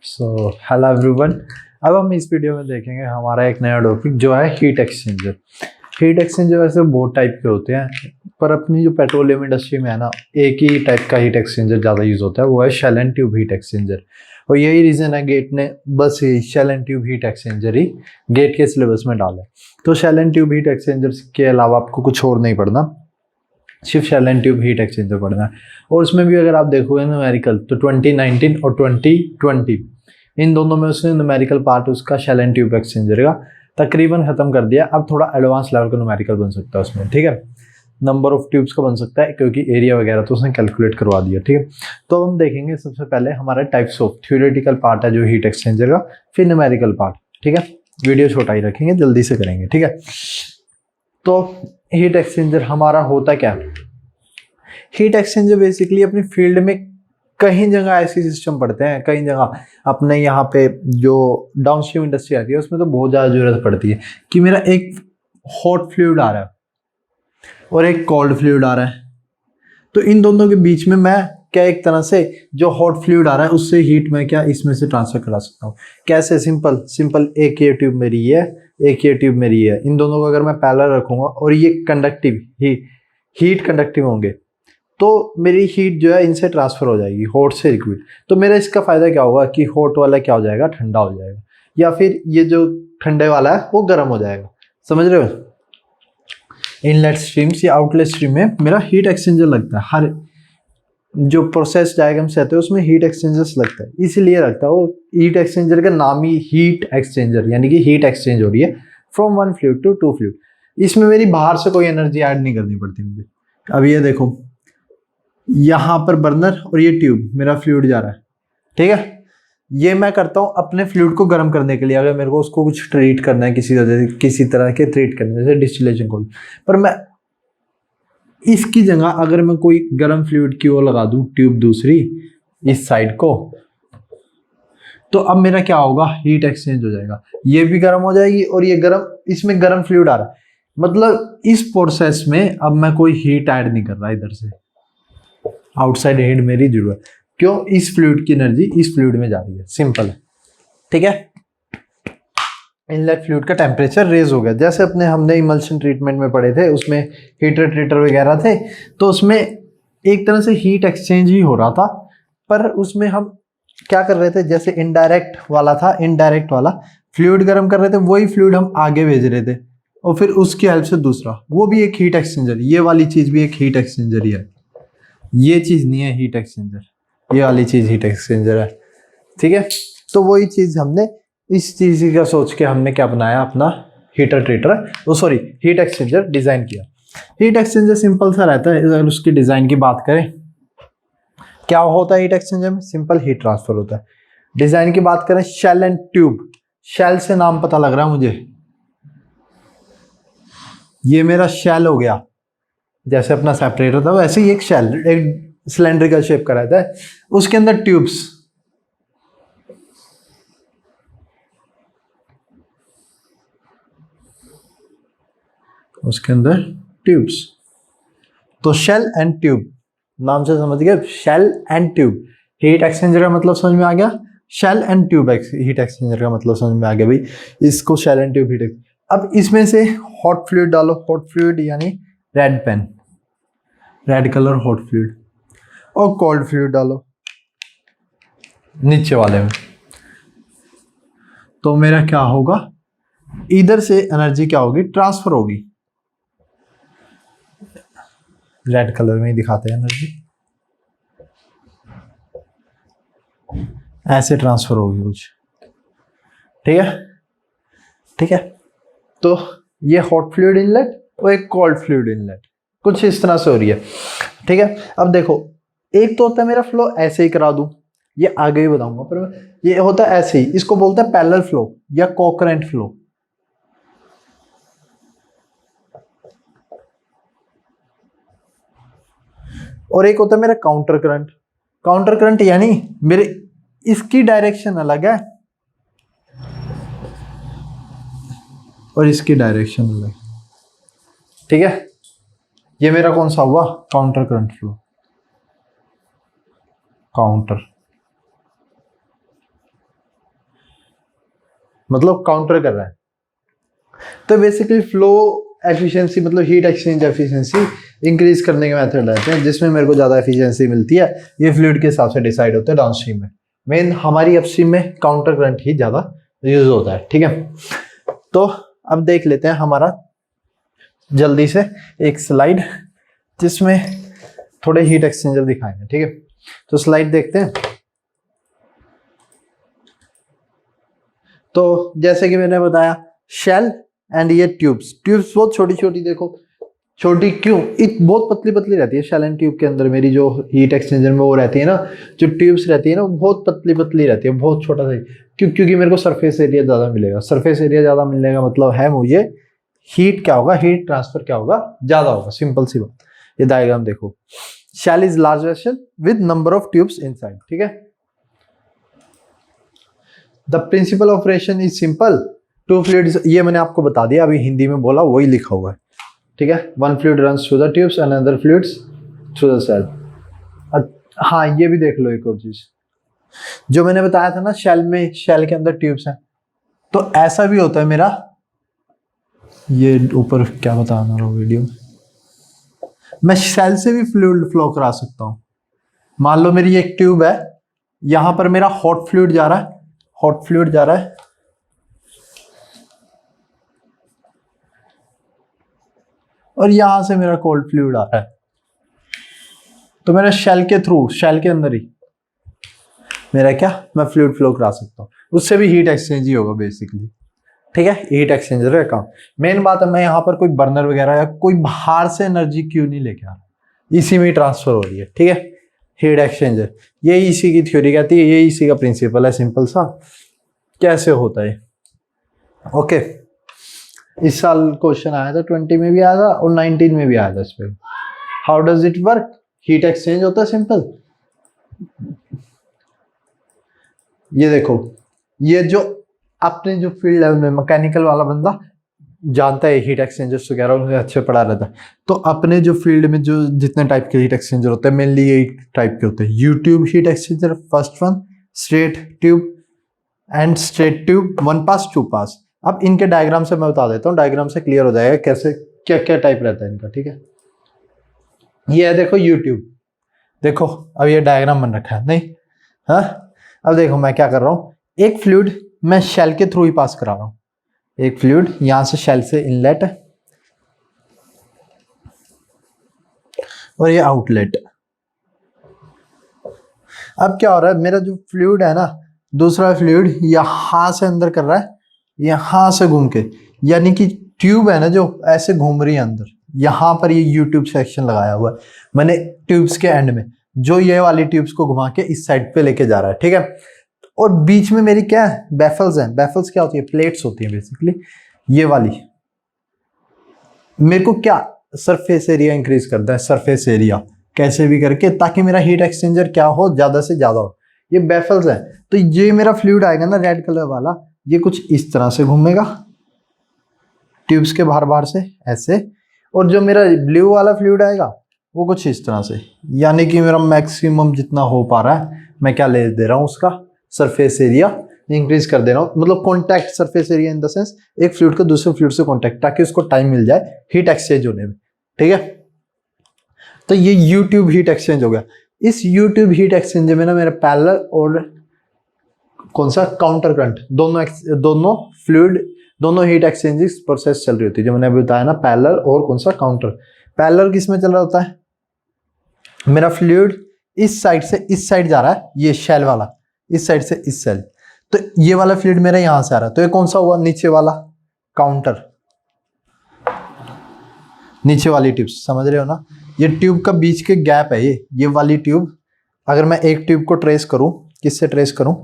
So hello everyone. अब हम इस वीडियो में देखेंगे हमारा एक नया टॉपिक जो है हीट एक्सचेंजर। हीट एक्सचेंजर वैसे बहुत टाइप के होते हैं, पर अपनी जो पेट्रोलियम इंडस्ट्री में है ना, एक ही टाइप का हीट एक्सचेंजर ज़्यादा यूज़ होता है, वो है shell and tube heat exchanger. और यही रीज़न है गेट ने बस ये shell and tube heat exchanger ही गेट के सिलेबस में डाला है। तो shell and tube heat exchanger के अलावा आपको कुछ और नहीं पढ़ना, सिर्फ shell and tube heat exchanger पढ़ना है। और उसमें भी अगर आप देखोगे न्यूमेरिकल तो 2019 और 2020 इन दोनों में उसने न्यूमेरिकल पार्ट उसका शेल एंड ट्यूब एक्सचेंजर का तकरीबन खत्म कर दिया। अब थोड़ा एडवांस लेवल का न्यूमेरिकल बन सकता है उसमें, ठीक है। नंबर ऑफ ट्यूब्स का बन सकता है क्योंकि एरिया वगैरह तो उसने कैलकुलेट करवा दिया, ठीक है। तो हम देखेंगे सबसे पहले हमारा टाइप्स ऑफ थ्योरेटिकल पार्ट है जो हीट एक्सचेंजर का, फिर न्यूमेरिकल पार्ट, ठीक है। वीडियो छोटा ही रखेंगे, जल्दी से करेंगे, ठीक है। तो हीट एक्सचेंजर हमारा होता क्या है? हीट एक्सचेंजर बेसिकली अपनी फील्ड में कई जगह ऐसे सिस्टम पड़ते हैं, कई जगह अपने यहाँ पे जो डाउनस्ट्रीम इंडस्ट्री आती है उसमें तो बहुत ज़्यादा जरूरत पड़ती है कि मेरा एक हॉट फ्लूइड आ रहा है और एक कोल्ड फ्लूइड आ रहा है, तो इन दोनों के बीच में मैं क्या एक तरह से जो हॉट फ्लूइड आ रहा है उससे हीट मैं क्या इसमें से ट्रांसफर करा सकता हूँ। कैसे? सिंपल एक ये ट्यूब मेरी है, एक ये ट्यूब मेरी है, इन दोनों को अगर मैं पैरेलल रखूंगा और ये कंडक्टिव हीट कंडक्टिव होंगे तो मेरी हीट जो है इनसे ट्रांसफर हो जाएगी, हॉट से लिक्विड। तो मेरा इसका फायदा क्या होगा कि हॉट वाला क्या हो जाएगा, ठंडा हो जाएगा, या फिर ये जो ठंडे वाला है वो गर्म हो जाएगा। समझ रहे हो? इनलेट स्ट्रीम्स या आउटलेट स्ट्रीम में मेरा हीट एक्सचेंजर लगता है, हर जो प्रोसेस डायग्राम से आते हैं उसमें हीट एक्सचेंजर्स लगता है, इसीलिए लगता है। वो हीट एक्सचेंजर का नाम ही हीट एक्सचेंजर, यानी कि हीट एक्सचेंज हो रही है from one fluid to two fluid. इसमें मेरी बाहर से कोई एनर्जी ऐड नहीं करनी पड़ती मुझे। अब ये देखो, यहाँ पर बर्नर और ये ट्यूब मेरा फ्लूइड जा रहा है, ठीक है। ये मैं करता हूँ अपने फ्लूइड को गर्म करने के लिए, अगर मेरे को उसको कुछ ट्रीट करना है, किसी तरह के ट्रीट करने, जैसे डिस्टिलेशन कोल्ड। पर मैं इसकी जगह अगर मैं कोई गर्म फ्लूइड की ओर लगा दूं, ट्यूब दूसरी इस साइड को, तो अब मेरा क्या होगा, हीट एक्सचेंज हो जाएगा। ये भी गर्म हो जाएगी और ये गर्म, इसमें गर्म फ्लूइड आ रहा है, मतलब इस प्रोसेस में अब मैं कोई हीट ऐड नहीं कर रहा इधर से, आउटसाइड हीट मेरी जरूरत। क्यों? इस फ्लूइड की एनर्जी इस फ्लूइड में जा रही है, सिंपल है, ठीक है। इनलेट फ्लूइड का टेम्परेचर रेज हो गया, जैसे अपने हमने इमल्शन ट्रीटमेंट में पढ़े थे, उसमें हीटर ट्रीटर वगैरह थे, तो उसमें एक तरह से हीट एक्सचेंज ही हो रहा था। पर उसमें हम क्या कर रहे थे, जैसे इनडायरेक्ट वाला था, इनडायरेक्ट वाला फ्लूइड गर्म कर रहे थे, वही फ्लूइड हम आगे भेज रहे थे और फिर उसकी हेल्प से दूसरा, वो भी एक हीट एक्सचेंजर। ये वाली चीज भी एक हीट एक्सचेंजर ही है, ये चीज नहीं है हीट एक्सचेंजर, ये वाली चीज हीट एक्सचेंजर है, ठीक है। तो वही चीज हमने इस चीज का सोच के हमने क्या बनाया, अपना heater treater sorry heat exchanger design किया। हीट एक्सचेंजर सिंपल सा रहता है। अगर उसकी डिजाइन की बात करें, क्या होता है हीट एक्सचेंजर में? सिंपल हीट ट्रांसफर होता है। डिजाइन की बात करें, शेल एंड ट्यूब, शेल से नाम पता लग रहा है मुझे, ये मेरा शेल हो गया, जैसे अपना सेपरेटर था वैसे ही एक शेल, एक सिलेंड्रिकल शेप का रहता है, उसके अंदर ट्यूब्स, उसके अंदर ट्यूब्स। तो शेल एंड ट्यूब नाम से समझ गए, shell and tube. Heat exchanger का मतलब समझ में आ गया, shell and tube heat exchanger का मतलब समझ में आ गया भाई, इसको शेल एंड ट्यूब हीट। अब इसमें से हॉट फ्लूइड डालो, हॉट फ्लूइड यानी red pen, red colour hot fluid, और कोल्ड फ्लूइड डालो नीचे वाले में, तो मेरा क्या होगा, इधर से एनर्जी क्या होगी, ट्रांसफर होगी। रेड कलर में ही दिखाते हैं एनर्जी, ऐसे ट्रांसफर होगी कुछ, ठीक है, ठीक है। तो ये हॉट फ्लूइड इनलेट और एक कोल्ड फ्लूइड इनलेट कुछ इस तरह से हो रही है, ठीक है। अब देखो, एक तो होता है मेरा फ्लो ऐसे ही करा दूं, ये आगे ही बताऊंगा, पर ये होता है ऐसे ही, इसको बोलते हैं पैरेलल फ्लो या कोकरेंट फ्लो। और एक होता है मेरा काउंटर करंट। काउंटर करंट यानी मेरे इसकी डायरेक्शन अलग है और इसकी डायरेक्शन अलग, ठीक है। ये मेरा कौन सा हुआ, काउंटर करंट फ्लो, काउंटर। मतलब काउंटर कर रहा है। तो बेसिकली फ्लो एफिशिएंसी मतलब हीट एक्सचेंज एफिशिएंसी इंक्रीज करने के मेथड रहते हैं, जिसमें मेरे को ज़्यादा एफिशिएंसी मिलती है। ये फ्लूइड के हिसाब से डिसाइड होते हैं डाउनस्ट्रीम में। मेन हमारी अपस्ट्रीम में काउंटर करंट ही ज़्यादा यूज होता है, ठीक है। तो अब देख लेते हैं हमारा जल्दी से एक स्लाइड जिसमें थोड़े हीट एक्सचेंजर दिखाएंगे, ठीक है। तो स्लाइड देखते हैं। तो जैसे कि मैंने बताया शेल एंड ये ट्यूब्स बहुत छोटी छोटी, देखो छोटी क्यों, बहुत पतली पतली रहती है शेल एंड ट्यूब के अंदर। मेरी जो हीट एक्सचेंजर में वो रहती है ना, जो ट्यूब्स रहती है ना, वो बहुत पतली पतली रहती है, बहुत छोटा सा। क्योंकि मेरे को सरफेस एरिया ज़्यादा मिलेगा। सरफेस एरिया ज़्यादा मिलने का मतलब है मुझे हीट क्या होगा, हीट ट्रांसफर क्या होगा, ज़्यादा होगा। सिंपल सी बात। ये डायग्राम देखो, shell is large vessel with number of tubes inside, ठीक है। The principle operation is simple, two fluids, ये मैंने आपको बता दिया, अभी हिंदी में बोला वही लिखा हुआ है, ठीक है। One fluid runs through the tubes and another fluids through the shell. हाँ, ये भी देख लो एक और चीज जो मैंने बताया था ना, शेल में, शेल के अंदर ट्यूब्स हैं। तो ऐसा भी होता है मेरा, ये ऊपर क्या बता रहा हूँ वीडियो, मैं शेल से भी फ्लूइड फ्लो करा सकता हूँ। मान लो मेरी एक ट्यूब है, यहां पर मेरा हॉट फ्लूइड जा रहा है, हॉट फ्लूइड जा रहा है, और यहां से मेरा कोल्ड फ्लूइड आ रहा है। तो मेरा शेल के थ्रू, शेल के अंदर ही मेरा क्या, मैं फ्लूइड फ्लो करा सकता हूँ। उससे भी हीट एक्सचेंज ही होगा बेसिकली, ठीक है। हीट एक्सचेंजर का काम, मेन बात है मैं यहाँ पर कोई बर्नर वगैरह या कोई बाहर से एनर्जी क्यों नहीं लेके आ रहा, इसी में ही ट्रांसफर हो रही है, ठीक है। हीट एक्सचेंजर, ये इसी की थ्योरी कहती है, ये इसी का प्रिंसिपल है, सिंपल सा कैसे होता है। ओके, इस साल क्वेश्चन आया था, 20 में भी आया था और 19 में भी आया था इस पे। How does it work, heat exchange होता है सिंपल। ये देखो, ये जो अपने जो फील्ड लेवल में मैकेनिकल वाला बंदा जानता है हीट एक्सचेंजर्स वगैरह, उन्हें अच्छे पढ़ा रहता है। तो अपने जो फील्ड में जो जितने टाइप के हीट एक्सचेंजर होते हैं, मेनली यही टाइप के होते हैं। U tube heat exchanger first one, straight tube and straight tube, one pass, two pass. अब इनके डायग्राम से मैं बता देता हूँ, डायग्राम से क्लियर हो जाएगा कैसे क्या क्या टाइप रहता है इनका, ठीक है। ये है देखो यूट्यूब, देखो अब ये डायग्राम बन रखा है नहीं, हाँ। अब देखो मैं क्या कर रहा हूँ, एक फ्लूइड मैं शेल के थ्रू ही पास करा रहा हूँ। एक फ्लूइड यहां से शेल से इनलेट और ये आउटलेट। अब क्या हो रहा है, मेरा जो फ्लूइड है ना, दूसरा फ्लूइड यहां से अंदर कर रहा है, यहां से घूम के, यानी कि ट्यूब है ना जो ऐसे घूम रही है अंदर, यहां पर ये यू ट्यूब सेक्शन लगाया हुआ है मैंने ट्यूब्स के एंड में, जो ये वाली ट्यूब्स को घुमा के इस साइड पे लेके जा रहा है, ठीक है। और बीच में मेरी क्या है, बैफल्स हैं। बैफल्स क्या होती है, प्लेट्स होती है बेसिकली, ये वाली। मेरे को क्या सरफेस एरिया इंक्रीज करता है, सरफेस एरिया कैसे भी करके, ताकि मेरा हीट एक्सचेंजर क्या हो, ज्यादा से ज्यादा हो। ये बैफल्स है, तो ये मेरा फ्लूइड आएगा ना रेड कलर वाला, ये कुछ इस तरह से घूमेगा ट्यूब्स के बाहर बाहर से ऐसे, और जो मेरा ब्लू वाला फ्लूइड आएगा वो कुछ इस तरह से। यानी कि मेरा मैक्सिमम जितना हो पा रहा है मैं क्या ले दे रहा हूँ, उसका सरफेस एरिया इंक्रीज कर दे रहा हूँ। मतलब contact surface area in the sense एक फ्लूइड का दूसरे फ्लूइड से कॉन्टैक्ट, ताकि उसको टाइम मिल जाए हीट एक्सचेंज होने में, ठीक है। तो ये यू ट्यूब हीट एक्सचेंज हो गया। इस यू ट्यूब हीट एक्सचेंज में ना मेरा पैरेलल और कौन सा काउंटर करंट, दोनों फ्लूइड, दोनों हीट एक्सचेंज प्रोसेस चल रही होती है, जो मैंने अभी बताया ना, पैरेलल और कौन सा काउंटर। पैरेलल किस में चल रहा होता है, मेरा फ्लूइड इस साइड से इस साइड जा रहा है, ये शेल वाला इस साइड से इस साइड, तो ये वाला फ्लूइड मेरा यहां से आ रहा है, तो ये कौन सा हुआ, नीचे वाला काउंटर, नीचे वाली ट्यूब, समझ रहे हो ना। ये ट्यूब का बीच के गैप है, ये वाली ट्यूब। अगर मैं एक ट्यूब को ट्रेस करूं, किससे ट्रेस करूं,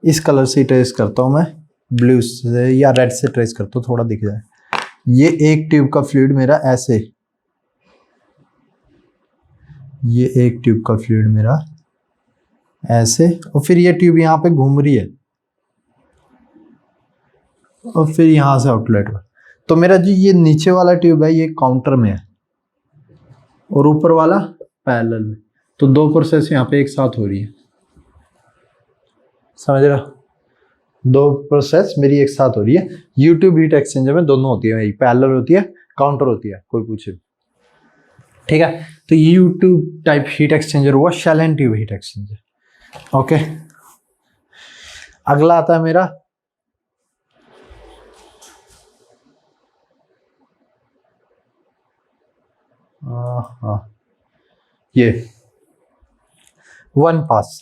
इस कलर से ट्रेस करता हूं मैं, ब्लू से या रेड से ट्रेस करता हूं, थोड़ा दिख जाए। ये एक ट्यूब का फ्लूइड मेरा ऐसे, ये एक ट्यूब का फ्लूइड मेरा ऐसे, और फिर ये ट्यूब यहाँ पे घूम रही है, और फिर यहाँ से आउटलेट में। तो मेरा जो ये नीचे वाला ट्यूब है ये काउंटर में है, और ऊपर वाला पैरेलल में। तो दो प्रोसेस यहाँ पे एक साथ हो रही है, समझ रहे हो। दो प्रोसेस मेरी एक साथ हो रही है। यूट्यूब हीट एक्सचेंजर में दोनों होती है, पैरेलल होती है, काउंटर होती है, कोई पूछे। ठीक है, तो यूट्यूब टाइप हीट एक्सचेंजर हुआ shell and tube heat exchanger. Okay, अगला आता है मेरा ये वन पास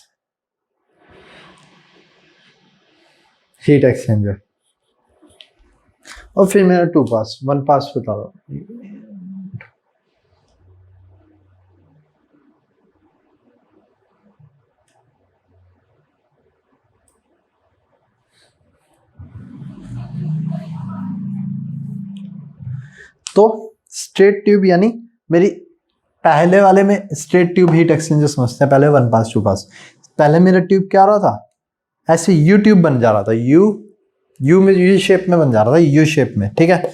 हीट एक्सचेंजर, और फिर मेरा टू पास। वन पास बता दो। तो स्ट्रेट ट्यूब यानी मेरी पहले वाले में स्ट्रेट ट्यूब हीट एक्सचेंजर समझते हैं, पहले वन पास टू पास। पहले मेरा ट्यूब क्या रहा था, ऐसे यू ट्यूब बन जा रहा था, यू में यू शेप में बन जा रहा था, यू शेप में। ठीक है,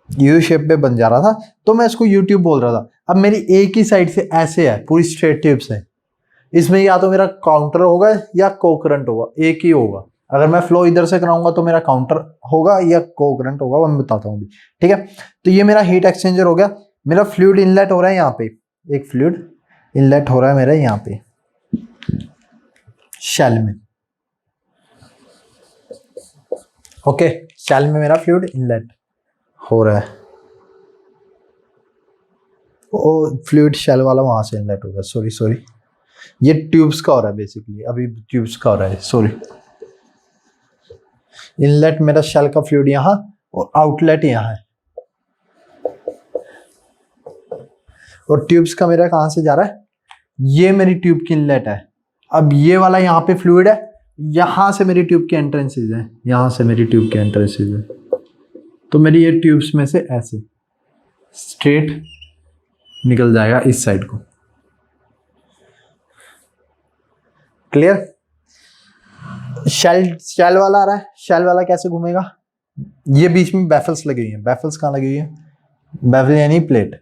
यू शेप में बन जा रहा था, तो मैं इसको यू ट्यूब बोल रहा था। अब मेरी एक ही साइड से ऐसे है, पूरी स्ट्रेट ट्यूब से, इसमें या तो मेरा काउंटर होगा या को करंट होगा, एक ही होगा। अगर मैं फ्लो इधर से कराऊंगा तो मेरा काउंटर होगा या को करंट होगा, वो मैं बताता हूँ अभी। ठीक है, तो ये मेरा हीट एक्सचेंजर हो गया। मेरा फ्लूइड इनलेट हो रहा है यहाँ पे, एक फ्लूइड इनलेट हो रहा है मेरा यहाँ पे शेल में। ओके, शेल में मेरा फ्लूइड इनलेट हो रहा है, वो फ्लूइड शेल वाला वहां से इनलेट होगा। सॉरी, ये ट्यूब्स का हो रहा है बेसिकली, अभी ट्यूब्स का हो रहा है, सॉरी। इनलेट मेरा शेल का फ्लूइड यहाँ और आउटलेट यहाँ है, और ट्यूब्स का मेरा कहां से जा रहा है, ये मेरी ट्यूब की इनलेट है। अब ये वाला यहाँ पे फ्लूइड है, यहां से मेरी ट्यूब की एंट्रेंसेज है, यहां से मेरी ट्यूब की एंट्रेंसेज है। तो मेरी ये ट्यूब्स में से ऐसे स्ट्रेट निकल जाएगा इस साइड को। क्लियर? शेल वाला आ रहा है, शेल वाला कैसे घूमेगा, ये बीच में बैफल्स लगी हुई है। बैफल्स कहाँ लगी हुई है, बैफल यानी प्लेट,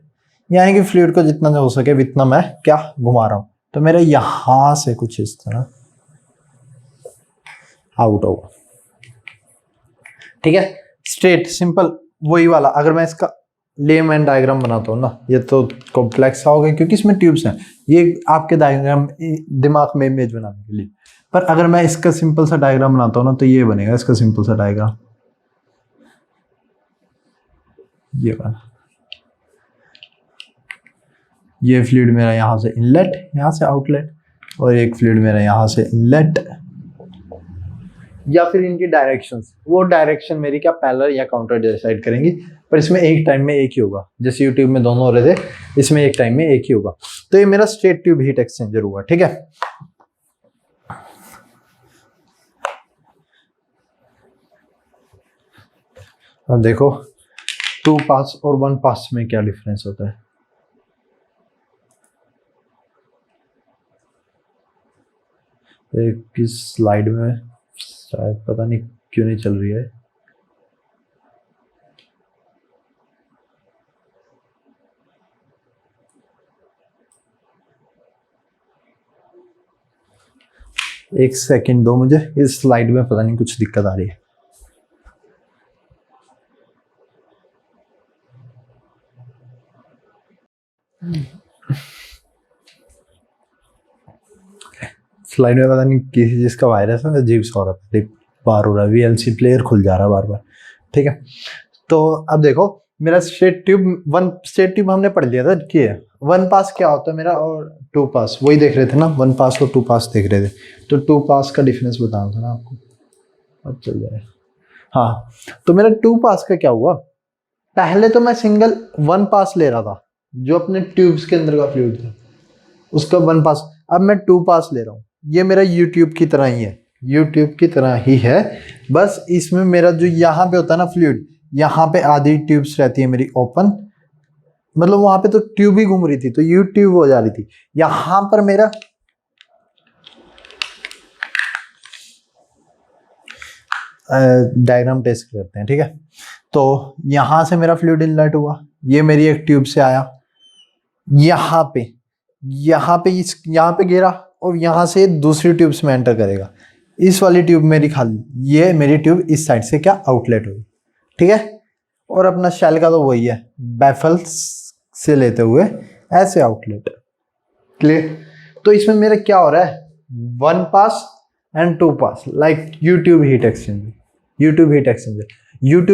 यानी कि फ्लूइड को जितना हो सके इतना मैं क्या घुमा रहा हूं। तो मेरे यहां से कुछ इस तरह आउट होगा। ठीक है, स्ट्रेट सिंपल वही वाला। अगर मैं इसका लेमैन डायग्राम बनाता हूँ ना, ये तो कॉम्प्लेक्स हो गया क्योंकि इसमें ट्यूब्स हैं, ये आपके डायग्राम दिमाग में इमेज बनाने के लिए। पर अगर मैं इसका सिंपल सा डायग्राम बनाता हूँ ना, तो ये बनेगा इसका सिंपल सा डायग्राम, ये वाला। ये फ्लूइड मेरा यहाँ से इनलेट, यहाँ से आउटलेट, और एक फ्लूइड मेरा यहाँ से इनलेट, या फिर इनकी डायरेक्शंस, वो डायरेक्शन मेरी क्या पैरेलल या काउंटर डिसाइड करेंगी। पर इसमें एक टाइम में एक ही होगा, जैसे यूट्यूब में दोनों हो रहे थे, इसमें एक टाइम में एक ही होगा। तो ये मेरा स्ट्रेट ट्यूब हीट एक्सचेंजर हुआ। ठीक है, अब देखो टू पास और वन पास में क्या डिफरेंस होता है। एक इस स्लाइड में शायद पता नहीं क्यों नहीं चल रही है, एक सेकंड दो मुझे, इस स्लाइड में पता नहीं कुछ दिक्कत आ रही है। स्लाइड में पता नहीं किसी चीज का वायरस है, अजीब सा हो रहा है, बार हो रहा है, वीएलसी प्लेयर खुल जा रहा है बार बार। ठीक है, तो अब देखो मेरा स्ट्रेट ट्यूब हमने पढ़ लिया था कि वन पास क्या होता है मेरा, और टू पास वही देख रहे थे ना, वन पास और टू पास देख रहे थे। तो टू पास का डिफरेंस बताना था ना आपको, अब चल जाए। हाँ, तो मेरा टू पास का क्या हुआ, पहले तो मैं सिंगल वन पास ले रहा था, जो अपने ट्यूब्स के अंदर का फ्लूइड था उसका वन पास। अब मैं टू पास ले रहा हूँ, ये मेरा यूट्यूब की तरह ही है, यूट्यूब की तरह ही है, बस इसमें मेरा जो यहाँ पे होता है ना फ्लूइड, यहाँ पे आधी ट्यूब्स रहती है मेरी ओपन, मतलब वहां पे तो ट्यूब ही घूम रही थी, तो यू ट्यूब हो जा रही थी। यहां पर मेरा डायग्राम टेस्ट करते हैं। ठीक है, तो यहां से मेरा फ्लूइड इनलेट हुआ, ये मेरी एक ट्यूब से आया, यहाँ पे गिरा, और यहाँ से दूसरी ट्यूब्स में एंटर करेगा। इस वाली ट्यूब मेरी खाली, ये मेरी ट्यूब इस साइड से क्या आउटलेट हुई, ठीक है। और अपना शेल का तो वही है, बैफल से लेते हुए ऐसे आउटलेट, क्लियर। तो इसमें मेरा क्या हो रहा है, 1 pass and 2 pass, like U tube heat exchanger. U tube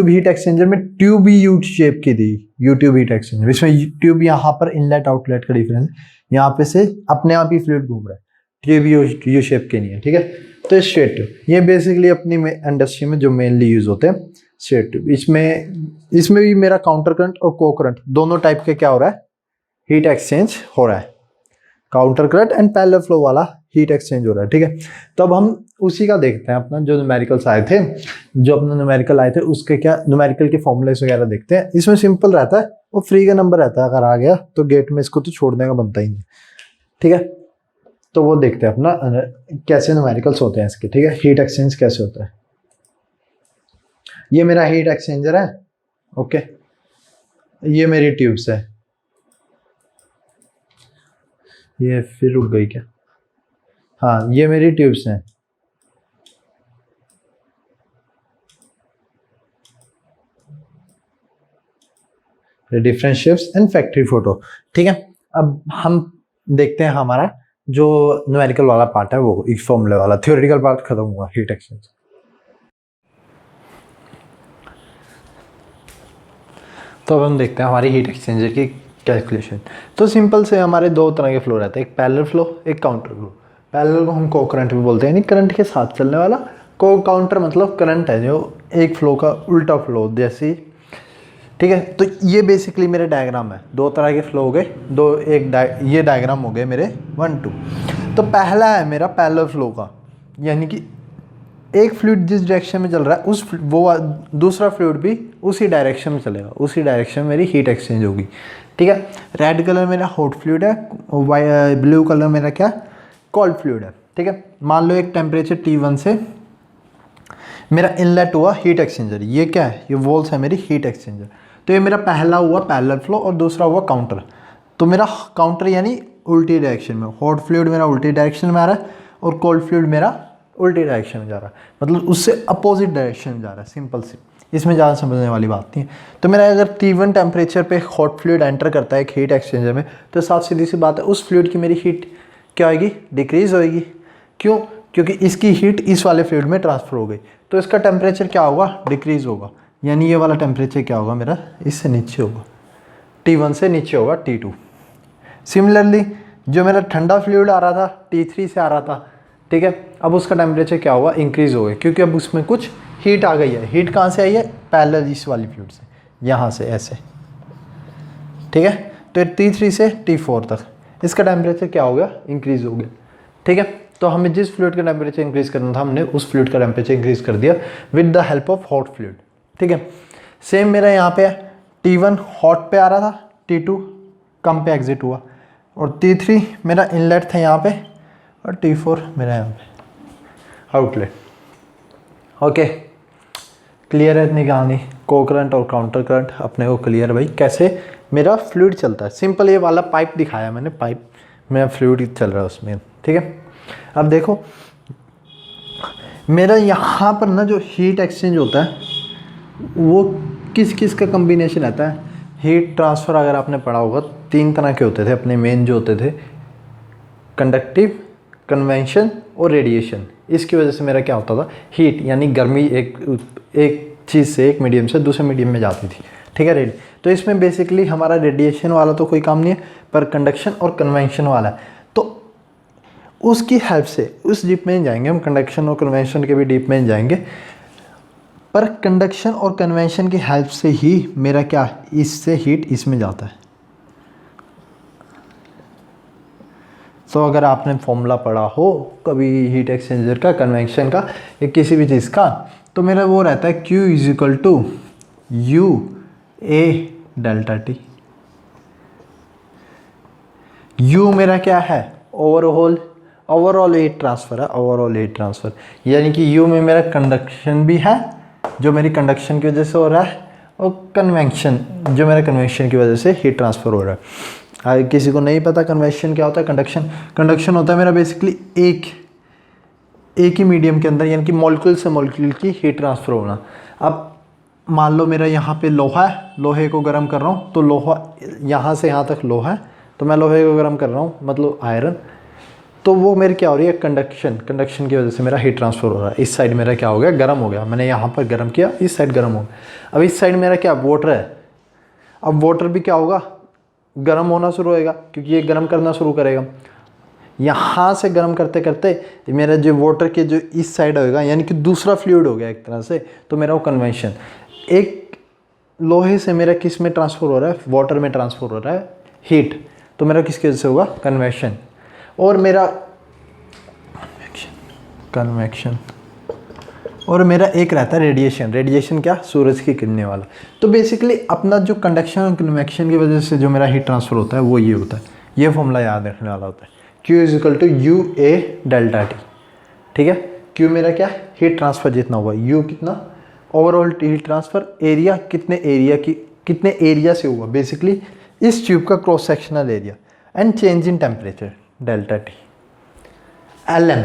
heat exchanger में ट्यूब ही यू शेप की थी, यूट्यूब हीट एक्सचेंजर। इसमें ट्यूब यहाँ पर इनलेट आउटलेट का डिफरेंस, यहाँ पे से अपने आप ही फ्लूइड घूम रहा है, ट्यूब यू शेप के नहीं है, ठीक है। तो स्ट्रेट ट्यूब ये बेसिकली अपनी इंडस्ट्री में जो मेनली यूज होते हैं, स्ट्रेट ट्यूब। इसमें भी मेरा काउंटर करंट और को करंट दोनों टाइप के क्या हो रहा है, हीट एक्सचेंज हो रहा है। Counter current and parallel flow वाला हीट एक्सचेंज हो रहा है, ठीक है। तो अब हम उसी का देखते हैं, अपना जो न्यूमेरिकल्स आए थे, जो अपना न्यूमेरिकल आए थे उसके क्या न्यूमेरिकल के फॉर्मूलेस वगैरह देखते हैं। इसमें सिंपल रहता है, वो फ्री का नंबर रहता है, अगर आ गया तो गेट में इसको तो छोड़ने का बनता ही नहीं, ठीक है। तो वो देखते हैं अपना कैसे न्यूमेरिकल्स होते हैं इसके, ठीक है। हीट एक्सचेंज कैसे होता है, ये मेरा हीट एक्सचेंजर है, ओके। ये मेरी ट्यूब्स है, ये फिर रुक गई क्या, हाँ ये मेरी ट्यूब्स हैं। Different shapes and factory photo, ठीक है। अब हम देखते हैं हमारा जो न्यूमेरिकल वाला पार्ट है, वो इस फॉर्मूले वाला थ्योरेटिकल पार्ट खत्म हुआ, हीट एक्सचेंज। तो अब हम देखते हैं हमारी हीट एक्सचेंजर की कैलकुलेशन। तो सिंपल से हमारे दो तरह के फ्लो रहते हैं, एक पैरेलल फ्लो, एक काउंटर फ्लो। पैरेलल को हम को करंट भी बोलते हैं, यानी करंट के साथ चलने वाला। को काउंटर मतलब करंट है जो एक फ्लो का उल्टा फ्लो जैसी, ठीक है। तो ये बेसिकली मेरे डायग्राम है, दो तरह के फ्लो हो गए, ये डायग्राम हो गए मेरे 1 2। तो पहला है मेरा पैरेलल फ्लो का, यानी कि एक फ्लूइड जिस डायरेक्शन में चल रहा है दूसरा फ्लूइड भी उसी डायरेक्शन में चलेगा, उसी डायरेक्शन में मेरी हीट एक्सचेंज होगी, ठीक है। रेड कलर मेरा हॉट फ्लूइड है, ब्लू कलर मेरा क्या कोल्ड फ्लूइड है, ठीक है। मान लो एक टेम्परेचर T1 से मेरा इनलेट हुआ हीट एक्सचेंजर, ये क्या है, ये वॉल्स है मेरी हीट एक्सचेंजर। तो ये मेरा पहला हुआ पैरेलल फ्लो और दूसरा हुआ काउंटर। तो मेरा काउंटर यानी उल्टी डायरेक्शन में, हॉट फ्लूइड मेरा उल्टी डायरेक्शन में आ रहा है और कोल्ड फ्लूइड मेरा उल्टी डायरेक्शन में जा रहा है, मतलब उससे अपोजिट डायरेक्शन में जा रहा है, सिंपल सी, इसमें ज़्यादा समझने वाली बात नहीं है। तो मेरा अगर T1 टेम्परेचर पे हॉट फ्लूइड एंटर करता है एक हीट एक्सचेंजर में, तो साफ सीधी सी बात है उस फ्लूइड की मेरी हीट क्या होगी, डिक्रीज़ होगी। क्यों, क्योंकि इसकी हीट इस वाले फ्लूइड में ट्रांसफ़र हो गई, तो इसका टेम्परेचर क्या होगा, डिक्रीज़ होगा। यानी ये वाला टेम्परेचर क्या होगा मेरा, इससे नीचे होगा, T1 से नीचे होगा T2। सिमिलरली जो मेरा ठंडा फ्लूइड आ रहा था T3 से आ रहा था, ठीक है, अब उसका टेम्परेचर क्या होगा, इंक्रीज़ हो गया, क्योंकि अब उसमें कुछ हीट आ गई है। हीट कहाँ से आई है, पैरेलल इस वाली फ्लूइड से, यहाँ से ऐसे, ठीक है। तो T3 से T4 तक इसका टेम्परेचर क्या हो गया, इंक्रीज़ हो गया, ठीक है। तो हमें जिस फ्लूइड का टेम्परेचर इंक्रीज़ करना था, हमने उस फ्लूइड का टेम्परेचर इंक्रीज़ कर दिया with the help of hot fluid, ठीक है। सेम मेरा यहाँ पे T1 हॉट पे आ रहा था, T2 कम पे एग्जिट हुआ, और T3 मेरा इनलेट था यहाँ पे, और T4 मेरा यहाँ पे आउटलेट। ओके, क्लियर है इतनी कहानी। को करंट और काउंटर करंट अपने को क्लियर है भाई, कैसे मेरा फ्लूइड चलता है। सिंपल ये वाला पाइप दिखाया मैंने, पाइप मेरा फ्लूइड चल रहा है उसमें, ठीक है। अब देखो मेरा यहाँ पर ना जो हीट एक्सचेंज होता है वो किस किस का कम्बिनेशन रहता है। हीट ट्रांसफ़र अगर आपने पढ़ा होगा 3 तरह के होते थे अपने मेन जो होते थे, कंडक्टिव, कन्वेंशन और रेडिएशन। इसकी वजह से मेरा क्या होता था, हीट यानी गर्मी एक चीज़ से, एक मीडियम से दूसरे मीडियम में जाती थी, ठीक है। तो इसमें बेसिकली हमारा रेडिएशन वाला तो कोई काम नहीं है, पर कंडक्शन और कन्वेंशन वाला है। तो उसकी हेल्प से उस डीप में जाएंगे हम, कंडक्शन और कन्वेंशन के भी डीप में जाएंगे, पर कंडक्शन और कन्वेंशन की हेल्प से ही मेरा क्या, इससे हीट इसमें जाता है। तो अगर आपने फॉर्मूला पढ़ा हो कभी हीट एक्सचेंजर का, कन्वेंशन का या किसी भी चीज़ का, तो मेरा वो रहता है Q = U A ΔT। U मेरा क्या है, ओवरऑल हीट ट्रांसफ़र है, ओवरऑल हीट ट्रांसफ़र, यानी कि U में मेरा कंडक्शन भी है जो मेरी कंडक्शन की वजह से हो रहा है, और कन्वेंशन जो मेरा कन्वेंशन की वजह से हीट ट्रांसफ़र हो रहा है। अगर किसी को नहीं पता कन्वेंशन क्या होता है, कंडक्शन होता है मेरा बेसिकली एक ही मीडियम के अंदर, यानी कि मॉलिक्यूल से मॉलिक्यूल की हीट ट्रांसफ़र होना। अब मान लो मेरा यहाँ पे लोहा है, लोहे को गर्म कर रहा हूँ, तो लोहा यहाँ से यहाँ तक लोहा है, तो मैं लोहे को गर्म कर रहा हूँ, मतलब आयरन। तो वो मेरी क्या हो रही है, कंडक्शन की वजह से मेरा हीट ट्रांसफ़र हो रहा है। इस साइड मेरा क्या हो गया, गर्म हो गया, मैंने यहाँ पर गर्म किया, इस साइड गर्म हो गया। अब इस साइड मेरा क्या, वाटर है। अब वाटर भी क्या होगा, गर्म होना शुरू होएगा, क्योंकि ये गर्म करना शुरू करेगा। यहाँ से गर्म करते करते मेरा जो वाटर के जो इस साइड होएगा, यानी कि दूसरा फ्लूइड हो गया एक तरह से, तो मेरा वो कन्वेंशन। एक लोहे से मेरा किस में ट्रांसफ़र हो रहा है, वाटर में ट्रांसफ़र हो रहा है हीट, तो मेरा किसकी वजह से होगा, कन्वेक्शन। और मेरा कन्वेक्शन, और मेरा एक रहता है रेडिएशन। रेडिएशन क्या, सूरज की किरणें वाला। तो बेसिकली अपना जो कंडक्शन और कन्वेक्शन की वजह से जो मेरा हीट ट्रांसफ़र होता है वो ये होता है। ये फॉर्मूला याद रखने वाला होता है, Q = UA डेल्टा T। ठीक है, Q मेरा क्या, हीट ट्रांसफ़र जितना हुआ, U कितना, ओवरऑल हीट ट्रांसफ़र, एरिया कितने एरिया से हुआ, बेसिकली इस ट्यूब का cross sectional area, and change in temperature delta T। LM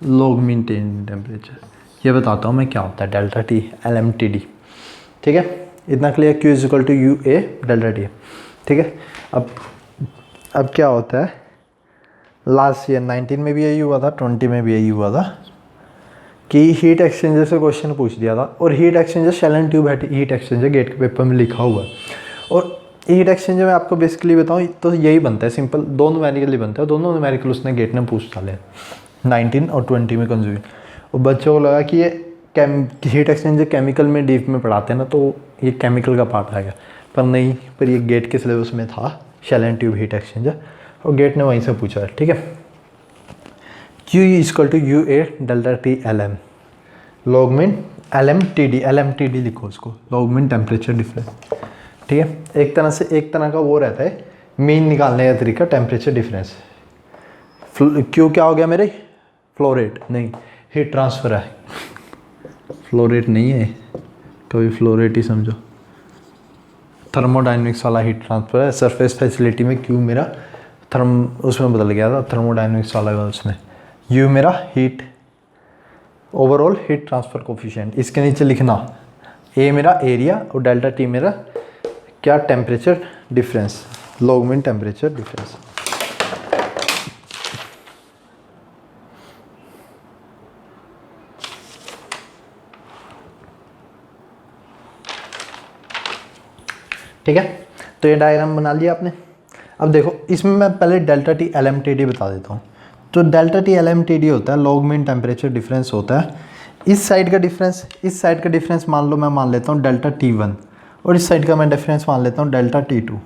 log mean change in temperature, ये बताता हूँ मैं क्या होता है डेल्टा T LMTD। ठीक है, इतना clear, Q = UA delta T। ठीक है, अब क्या होता है, लास्ट ईयर 19 में भी यही हुआ था, 20 में भी यही हुआ था कि हीट एक्सचेंजर से क्वेश्चन पूछ दिया था। और heat exchanger shell and tube heat exchanger GATE के पेपर में लिखा हुआ है। और हीट एक्सचेंजर में आपको बेसिकली बताऊँ तो यही बनता है, सिंपल, दो न्यूमेरिकल बनता है, दोनों न्यूमेरिकल उसने गेट ने पूछ डाले 19 और 20 में कंज्यूम। और बच्चों को लगा कि ये हीट एक्सचेंजर केमिकल में डीप में पढ़ाते हैं ना, तो ये केमिकल का पार्ट आ गया, पर नहीं, पर ये गेट के सिलेबस में था shell and tube heat exchanger, और गेट ने वहीं से पूछा है। ठीक है, Q = UA delta T LM, log mean LMTD लिखो उसको, लॉग मीन टेम्परेचर डिफरेंस। ठीक है, एक तरह का वो रहता है मीन निकालने का तरीका, टेम्परेचर डिफरेंस। Q क्या हो गया मेरे, फ्लो रेट नहीं, हीट ट्रांसफ़र है, फ्लो रेट नहीं है, कभी फ्लो रेट ही समझो, थर्मोडाइनमिक्स वाला हीट ट्रांसफ़र है। सरफेस फैसिलिटी में Q मेरा उसमें बदल गया था, थर्मोडाइनमिक्स वाला उसमें। U मेरा heat, overall heat transfer coefficient. इसके नीचे लिखना A मेरा एरिया, और डेल्टा T मेरा क्या, temperature difference, log mean temperature difference. ठीक है, तो ये डायग्राम बना लिया आपने। अब देखो, इसमें मैं पहले डेल्टा T LMTD बता देता हूँ। तो डेल्टा T LMTD होता है लॉग मीन टेम्परेचर डिफरेंस होता है। इस साइड का डिफरेंस मान लो, मैं मान लेता हूँ डेल्टा T1, और इस साइड का मैं डिफरेंस मान लेता हूँ डेल्टा T2।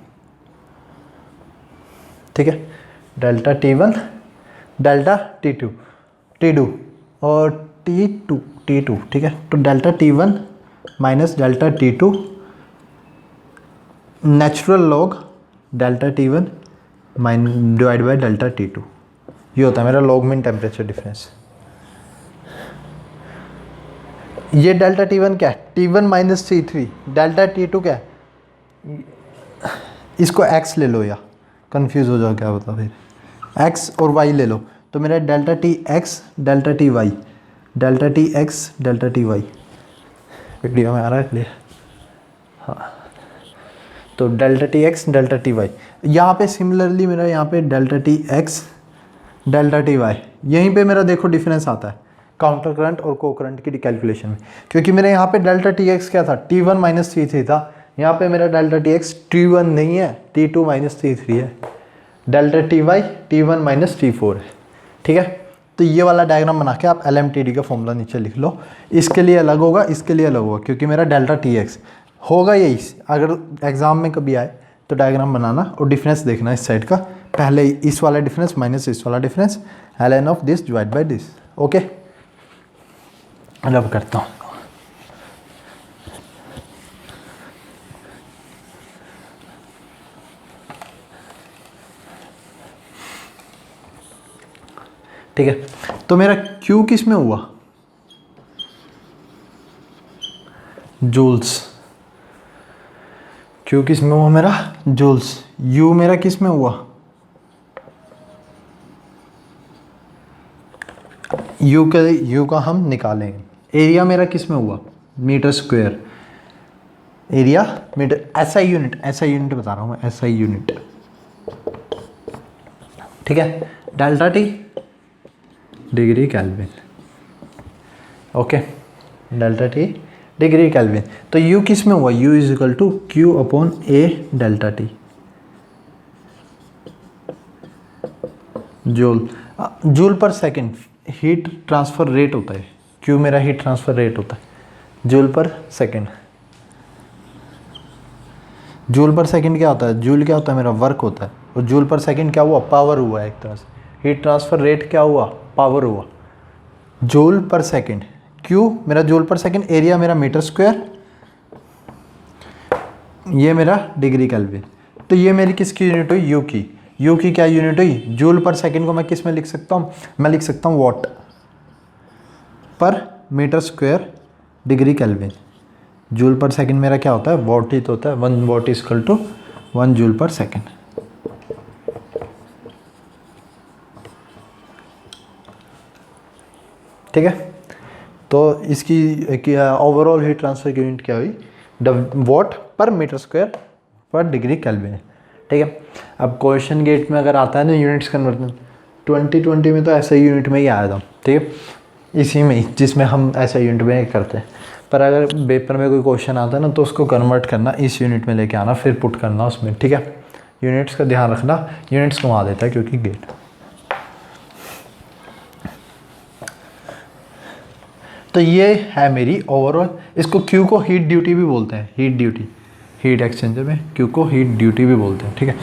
ठीक है, डेल्टा T1 डेल्टा T2 और T2। ठीक है, तो delta T1 minus delta T2 natural log delta T1 divide by delta T2, ये होता है मेरा लॉग मीन टेम्परेचर डिफरेंस। ये डेल्टा T1 क्या है, T1 minus T3, delta T2 क्या है, इसको x ले लो, या कंफ्यूज हो जाओ क्या बता, फिर x और y ले लो, तो मेरा delta Tx delta Ty, delta Tx delta Ty। Video में आ रहा है क्लियर, हाँ। तो डेल्टा Tx डेल्टा Ty, यहाँ पे सिमिलरली मेरा यहाँ पे डेल्टा Tx डेल्टा Ty, यहीं पे मेरा देखो डिफरेंस आता है काउंटर करंट और को करंट की कैलकुलेशन में, क्योंकि मेरे यहाँ पे डेल्टा Tx क्या था, T1 माइनस T3 था, यहाँ पे मेरा डेल्टा Tx T1 नहीं है, T2 माइनस T3 है, delta Ty T1 minus T4 है। ठीक है, तो ये वाला डायग्राम बना के आप LMTD का फॉर्मूला नीचे लिख लो, इसके लिए अलग होगा, इसके लिए अलग होगा, क्योंकि मेरा डेल्टा Tx होगा यही। अगर एग्जाम में कभी आए तो डायग्राम बनाना और डिफरेंस देखना इस साइड का, पहले इस वाला डिफरेंस माइनस इस वाला difference, ln of this divide by this. Okay, अब करता हूँ। ठीक है, तो मेरा Q किस में हुआ, जूल्स। Q किस में हुआ मेरा, जूल्स। U मेरा किस में हुआ, यू का हम निकालेंगे। एरिया मेरा किस में हुआ, metre square, area metre, SI unit बता रहा हूँ मैं, एसआई यूनिट, ठीक है। Delta T degree kelvin, okay, delta T degree kelvin. तो यू किस में हुआ, U is equal to Q upon A delta T joule, joule per second heat transfer rate होता है, क्यू मेरा हीट ट्रांसफ़र रेट होता है joule per second. Joule per second क्या होता है, जूल क्या होता है, मेरा वर्क होता है, और जूल पर सेकंड क्या हुआ, पावर हुआ है एक तरह से। हीट ट्रांसफ़र रेट क्या हुआ, पावर हुआ, जूल पर सेकंड। क्यू मेरा जूल पर सेकंड, एरिया मेरा मीटर स्क्वायर, ये मेरा डिग्री केल्विन। तो ये मेरी किसकी यूनिट हुई, यू की। यू की क्या यूनिट हुई, जूल पर सेकंड को मैं किस में लिख सकता हूँ, मैं लिख सकता हूँ watt per metre square degree kelvin. Joule per second मेरा क्या होता है, वॉट ही तो होता है, 1 watt is equal to 1 joule per second. ठीक है, तो इसकी ओवरऑल हीट ट्रांसफर की यूनिट क्या हुई, watt per metre square per degree kelvin. ठीक है, अब क्वेश्चन गेट में अगर आता है ना यूनिट्स कन्वर्जन, 2020 में तो ऐसा ही यूनिट में ही आया था, ठीक है, इसी में ही जिसमें हम ऐसा यूनिट में करते हैं। पर अगर पेपर में कोई क्वेश्चन आता है ना तो उसको कन्वर्ट करना, इस यूनिट में लेके आना, फिर पुट करना उसमें। ठीक है, यूनिट्स का ध्यान रखना, यूनिट्स घुमा देता है क्योंकि गेट। तो ये है मेरी ओवरऑल, इसको क्यू को हीट ड्यूटी भी बोलते हैं, हीट ड्यूटी, हीट एक्सचेंजर में क्यू को हीट ड्यूटी भी बोलते हैं। ठीक है,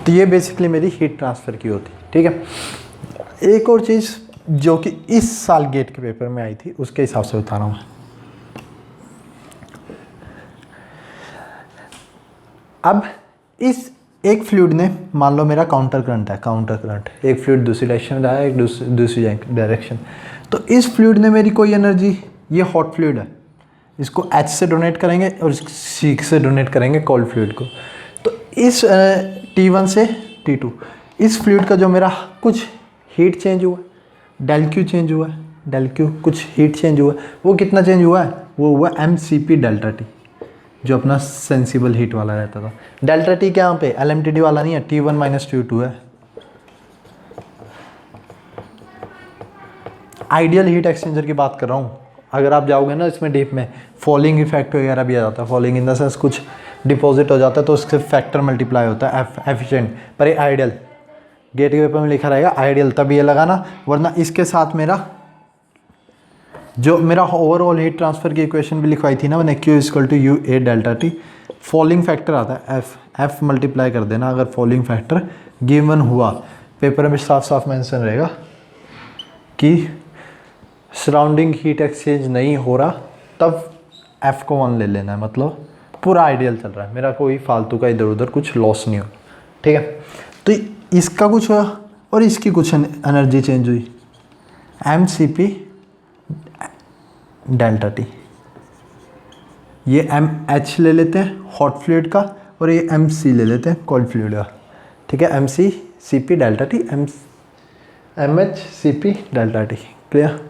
तो ये बेसिकली मेरी हीट ट्रांसफ़र की होती है। ठीक है, एक और चीज़ जो कि इस साल गेट के पेपर में आई थी उसके हिसाब से बता रहा हूँ मैं। अब इस एक फ्लूइड ने, मान लो मेरा काउंटर करंट है, काउंटर करंट, एक फ्लूइड दूसरी डायरेक्शन में जा रहा है, एक दूसरी डायरेक्शन। तो इस फ्लूइड ने मेरी कोई एनर्जी, ये हॉट फ्लूइड है, इसको H से डोनेट करेंगे और C से डोनेट करेंगे कोल्ड फ्लूइड को। तो इस T1 से T2 इस फ्लूइड का जो मेरा कुछ हीट चेंज हुआ, डेल क्यू चेंज हुआ है, डेल क्यू कुछ हीट चेंज हुआ है, वो कितना चेंज हुआ है, वो हुआ MCP डेल्टा टी, जो अपना सेंसिबल हीट वाला रहता था। डेल्टा टी क्या यहाँ पे LMTD वाला नहीं है, T1 माइनस T2 है। आइडियल हीट एक्सचेंजर की बात कर रहा हूँ। अगर आप जाओगे ना इसमें डीप में, फॉलिंग इफेक्ट वगैरह भी आ जाता है, फॉलिंग इन द सेंस कुछ डिपॉजिट हो जाता है तो उससे फैक्टर मल्टीप्लाई होता है, एफिशिएंट। पर ये आइडियल, गेट के पेपर में लिखा रहेगा आइडियल, तब ये लगाना, वरना इसके साथ मेरा जो मेरा ओवरऑल हीट ट्रांसफर की इक्वेशन भी लिखवाई थी ना मैंने, Q equal to U A delta T, fouling factor आता है एफ मल्टीप्लाई कर देना अगर फॉलिंग फैक्टर गिवन हुआ। पेपर में साफ साफ मेंशन रहेगा कि सराउंडिंग हीट एक्सचेंज नहीं हो रहा, तब F को 1 ले लेना है, मतलब पूरा आइडियल चल रहा है मेरा, कोई फालतू का इधर उधर कुछ लॉस नहीं हो। ठीक है, तो इसका कुछ हुआ और इसकी कुछ एनर्जी चेंज हुई, MCP डेल्टा टी। ये MH ले लेते हैं हॉट फ्लूइड का, और ये MC ले लेते हैं कोल्ड फ्लूइड का। ठीक है, MCP delta T, MHCP delta T, clear.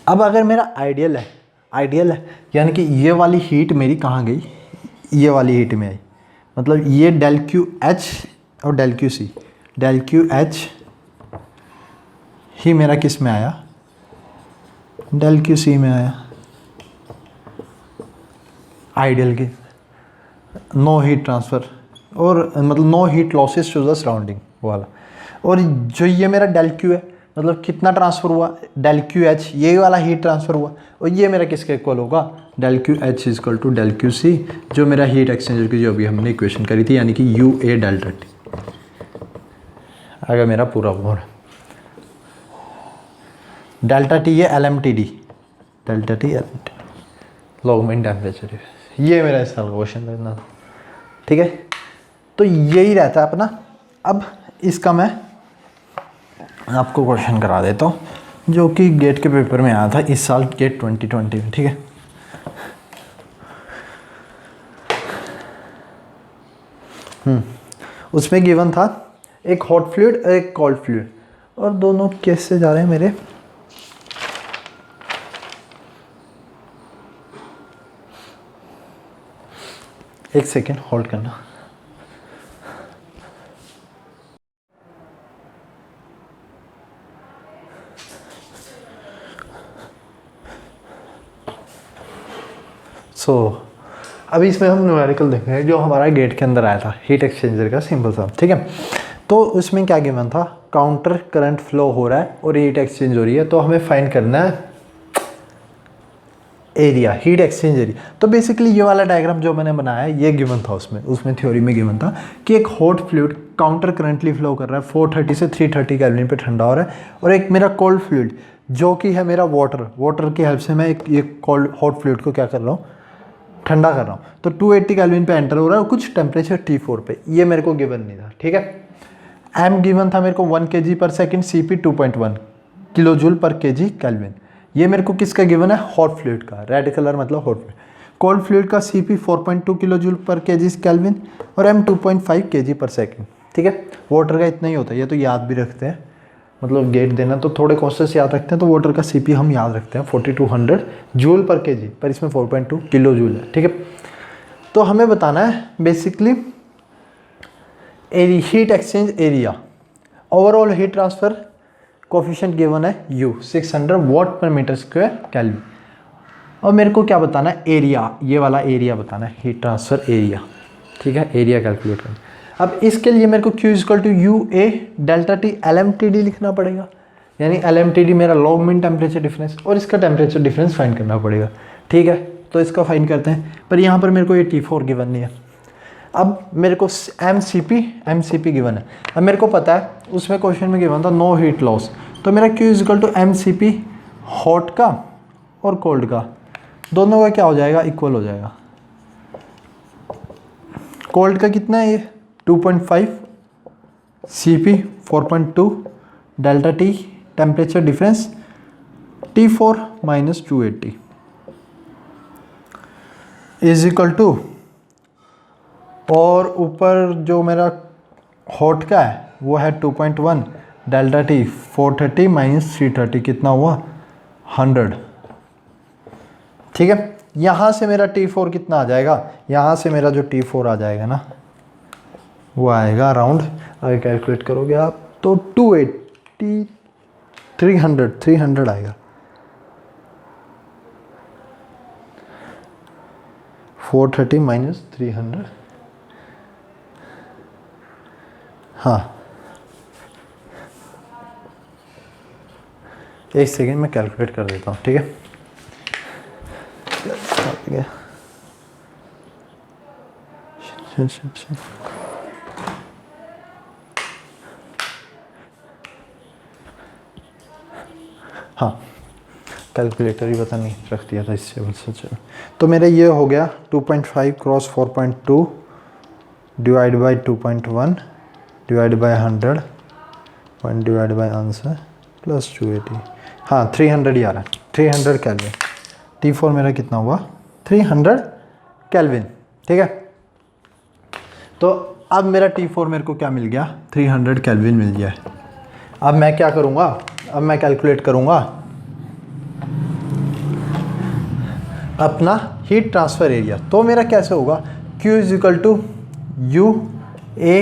अब अगर मेरा आइडियल है यानी कि ये वाली हीट मेरी कहाँ गई, ये वाली हीट में आई, मतलब ये डेल क्यू एच और del Q C, del Q H ही मेरा किस में आया, डेल क्यू सी में आया, आइडियल के नो हीट ट्रांसफ़र और मतलब no heat losses to the surrounding वाला। और जो ये मेरा डेल क्यू है, मतलब कितना ट्रांसफ़र हुआ, डेल क्यू एच, ये वाला हीट ट्रांसफ़र हुआ, और ये मेरा किसके इक्वल होगा, del Q H is equal to del Q C, जो मेरा हीट एक्सचेंजर की जो अभी हमने इक्वेशन करी थी, यानी कि यू ए डेल्टा टी। अगर मेरा पूरा हो रहा डेल्टा टी ये LMTD, delta T LMTD log mean temperature, ये मेरा इस साल का क्वेश्चन रहना था। ठीक है, तो यही रहता है अपना। अब इसका मैं आपको क्वेश्चन करा देता हूँ जो कि गेट के पेपर में आया था इस साल, गेट 2020 में। ठीक है, उसमें गिवन था एक हॉट फ्लूइड एक कोल्ड फ्लूइड, और दोनों केस से जा रहे हैं मेरे। एक सेकेंड होल्ड करना। अभी इसमें हम न्यूमेरिकल देखेंगे जो हमारा गेट के अंदर आया था हीट एक्सचेंजर का सिंपल सा, ठीक है। तो उसमें क्या गिवन था, काउंटर करंट फ्लो हो रहा है और हीट एक्सचेंज हो रही है, तो हमें फाइंड करना है एरिया, हीट एक्सचेंज एरिया। तो बेसिकली ये वाला डायग्राम जो मैंने बनाया है ये गिवन था, उसमें थ्योरी में गिवन था कि एक hot fluid counter currently flow कर रहा है, 430 से 330 केल्विन पे ठंडा हो रहा है, और एक मेरा कोल्ड फ्लूइड जो कि है मेरा वाटर की हेल्प से मैं ये कोल्ड हॉट फ्लूइड को क्या कर रहा हूँ, ठंडा कर रहा हूँ। तो 280 केल्विन पे एंटर हो रहा है और कुछ टेम्परेचर T4 पे, ये मेरे को गिवन नहीं था, ठीक है। एम गिवन था मेरे को 1 kg पर सेकेंड, CP 2.1 किलो जूल पर kg केल्विन। ये मेरे को किसका गिवन है, हॉट फ्लूइड का, रेड कलर मतलब हॉट फ्लूइड। कोल्ड फ्लूइड का CP 4.2 किलो जूल पर kg केल्विन और M 2.5 kg पर सेकेंड, ठीक है। वाटर का इतना ही होता है, ये तो याद भी रखते हैं, मतलब गेट देना तो थोड़े कॉन्सेप्ट याद रखते हैं। तो वाटर का CP हम याद रखते हैं 4200 जूल पर kg, पर इसमें 4.2 किलो जूल है, ठीक है। तो हमें बताना है basically heat exchange area, overall heat transfer coefficient given है U 600 वाट पर मीटर स्क्वायर केल्विन, और मेरे को क्या बताना है, एरिया, ये वाला एरिया बताना है, हीट ट्रांसफर एरिया, ठीक है। एरिया कैलकुलेट करना। अब इसके लिए मेरे को Q equal to UA delta T LMTD लिखना पड़ेगा, यानी LMTD मेरा लॉन्ग मीन टेम्परेचर डिफरेंस, और इसका टेम्परेचर डिफरेंस फाइंड करना पड़ेगा, ठीक है। तो इसका फाइंड करते हैं, पर यहाँ पर मेरे को ये T4 गिवन नहीं है। अब मेरे को MCP गिवन है। अब मेरे को पता है उसमें क्वेश्चन में गिवन था नो हीट लॉस, तो मेरा Q equal to MCP hot का और कोल्ड का, दोनों का क्या हो जाएगा, इक्वल हो जाएगा। कोल्ड का कितना है, ये 2.5, CP 4.2, delta T temperature difference T4 minus 280 is equal to, और ऊपर जो मेरा हॉट का है वो है 2.1, डेल्टा T 430 माइनस 330 कितना हुआ, 100, ठीक है। यहाँ से मेरा T4 कितना आ जाएगा, यहाँ से मेरा जो T4 आ जाएगा ना वो आएगा अराउंड, अगर कैलकुलेट करोगे आप तो 280 300 आएगा, 430 माइनस 300, हाँ। एक सेकेंड में कैलकुलेट कर देता हूँ, ठीक है। हाँ, कैलकुलेटर ही पता नहीं रख दिया था इससे बस। तो मेरा ये हो गया 2.5 cross 4.2 divide by 2.1 divide by 100 1 divide by answer plus 280, हाँ 300 ही आ रहा है, 300 केल्विन। T4 मेरा कितना हुआ, 300 केल्विन, ठीक है। तो अब मेरा T4 मेरे को क्या मिल गया, 300 केल्विन मिल गया है। अब मैं क्या करूँगा, अब मैं कैलकुलेट करूँगा अपना हीट ट्रांसफ़र एरिया। तो मेरा कैसे होगा, Q is equal to UA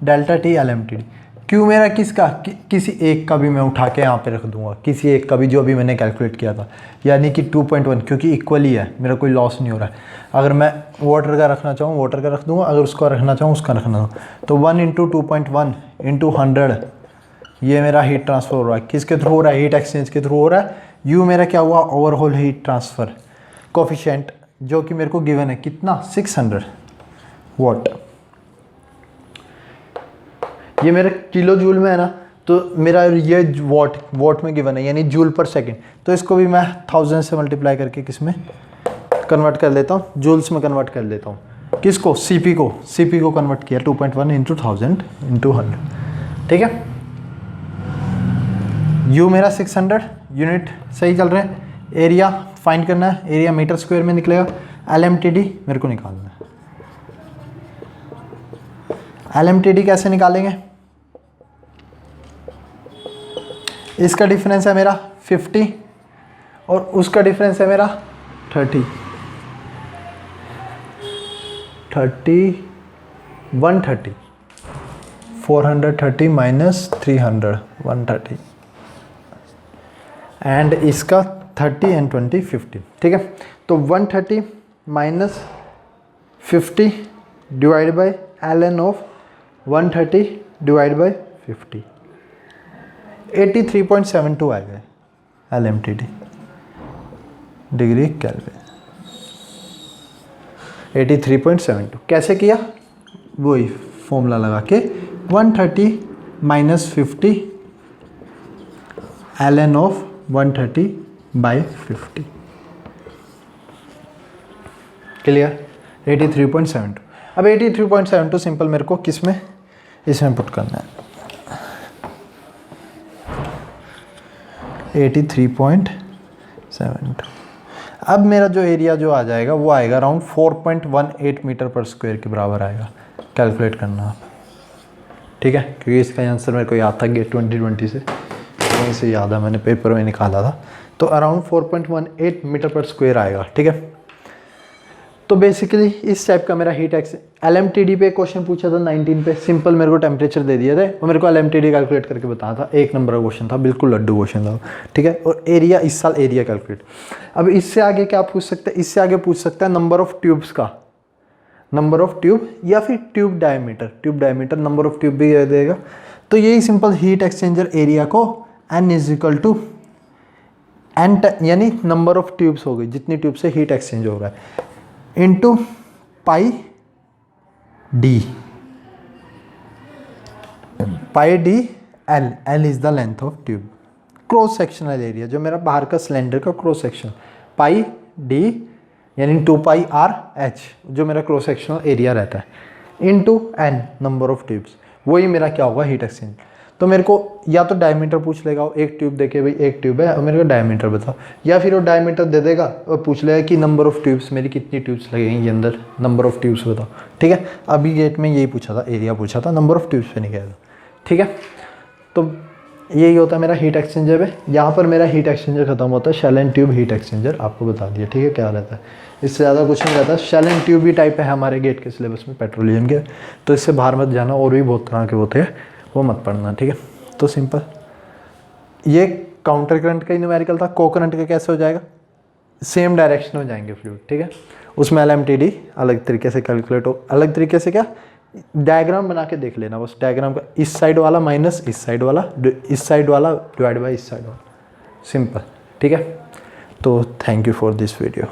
delta T LMTD। Q मेरा किसका, किसी एक का भी मैं उठा के यहाँ पे रख दूंगा, किसी एक का भी जो अभी मैंने कैलकुलेट किया था, यानी कि 2.1, क्योंकि इक्वल ही है, मेरा कोई लॉस नहीं हो रहा है। अगर मैं वाटर का रखना चाहूँ वाटर का रख दूंगा, अगर उसका रखना चाहूँ उसका रखना चाहूँ। तो 1 × 2.1 × 100 ये मेरा हीट ट्रांसफ़र हो रहा है, किसके थ्रू हो रहा है, हीट एक्सचेंज के थ्रू हो रहा है। U मेरा क्या हुआ, ओवरऑल हीट ट्रांसफ़र कोफिशिएंट, जो कि मेरे को गिवन है कितना, 600 वाट। ये मेरे किलो जूल में है ना, तो मेरा ये वाट में गिवन है, यानी जूल पर सेकंड। तो इसको भी मैं 1000 से मल्टीप्लाई करके किस में कन्वर्ट कर लेता हूँ, जूल्स में कन्वर्ट कर लेता हूँ। किसको, CP को कन्वर्ट किया 2.1 × 1000 × 100, ठीक है। U मेरा 600 यूनिट सही चल रहे हैं। एरिया फाइंड करना है, एरिया मीटर स्क्वायर में निकलेगा। LMTD मेरे को निकालना है। LMTD कैसे निकालेंगे, इसका डिफरेंस है मेरा 50 और उसका डिफरेंस है मेरा 30 130 430 माइनस 300 130 एंड इसका 30 एंड 20 50, ठीक है। तो 130 minus 50 divide by ln of 130 divide by 50 83.72 आएगा LMTD डिग्री केल्विन 83.72। कैसे किया? वही फॉर्मूला लगा के 130 minus 50 ln of 130 by 50, clear. 83.72। अब 83.72 सिंपल मेरे को किस में, इसमें पुट करना है 83.72। अब मेरा जो एरिया जो आ जाएगा वो आएगा अराउंड 4.18 मीटर पर स्क्वायर के बराबर आएगा। कैलकुलेट करना आप, ठीक है, क्योंकि इसका आंसर मेरे को याद था गेट 2020 से, वहीं से याद है, मैंने पेपर में निकाला था। तो अराउंड 4.18 मीटर पर स्क्वायर आएगा, ठीक है। तो बेसिकली इस टाइप का मेरा हीट एक्स LMTD पे क्वेश्चन पूछा था 19 पे, सिंपल मेरे को टेम्परेचर दे दिए थे और मेरे को LMTD कैलकुलेट करके बताया था। 1 नंबर का क्वेश्चन था, बिल्कुल लड्डू क्वेश्चन था, ठीक है। और एरिया इस साल एरिया कैलकुलेट। अब इससे आगे क्या पूछ सकते हैं? इससे आगे पूछ सकता है नंबर ऑफ ट्यूब्स का, नंबर ऑफ ट्यूब या फिर tube diameter number of tube भी दे देगा। तो यही सिंपल हीट एक्सचेंजर एरिया को N is equal to N यानी नंबर ऑफ ट्यूब्स हो गई, जितनी ट्यूब से हीट एक्सचेंज हो रहा है, into pi D L is the length of tube, cross sectional area जो मेरा बाहर का सिलेंडर का क्रॉस सेक्शन, पाई डी यानी 2 पाई आर एच जो मेरा क्रॉस सेक्शनल एरिया रहता है, into N number of tubes, वही मेरा क्या होगा हीट एक्सचेंज। तो मेरे को या तो डायमीटर पूछ लेगा, एक ट्यूब देके भाई एक ट्यूब है और मेरे को डायमीटर बताओ, या फिर वो डायमीटर दे देगा और पूछ लेगा कि नंबर ऑफ ट्यूब्स मेरी कितनी ट्यूब्स लगेंगी अंदर, नंबर ऑफ ट्यूब्स बताओ, ठीक है। अभी गेट में यही पूछा था, एरिया पूछा था, नंबर ऑफ ट्यूब्स पे नहीं गया था, ठीक है। तो यही होता है मेरा हीट एक्सचेंजर है। यहाँ पर मेरा हीट एक्सचेंजर खत्म होता है, shell and tube heat exchanger आपको बता दिया, ठीक है, क्या रहता है, इससे ज़्यादा कुछ नहीं रहता। शेल एंड ट्यूब भी टाइप है हमारे गेट के सिलेबस में पेट्रोलियम के, तो इससे बाहर मत जाना, और भी बहुत तरह के होते हैं, वो मत पढ़ना, ठीक है। तो सिंपल ये काउंटर करंट का ही न्यूमेरिकल था। को करंट का कैसे हो जाएगा? सेम डायरेक्शन में जाएंगे फ्लूइड, ठीक है। उसमें LMTD अलग तरीके से कैलकुलेट हो, अलग तरीके से क्या, डायग्राम बना के देख लेना बस, डायग्राम का इस साइड वाला माइनस इस साइड वाला, इस साइड वाला डिवाइड बाई इस साइड वाला, सिंपल, ठीक है। तो thank you for this video.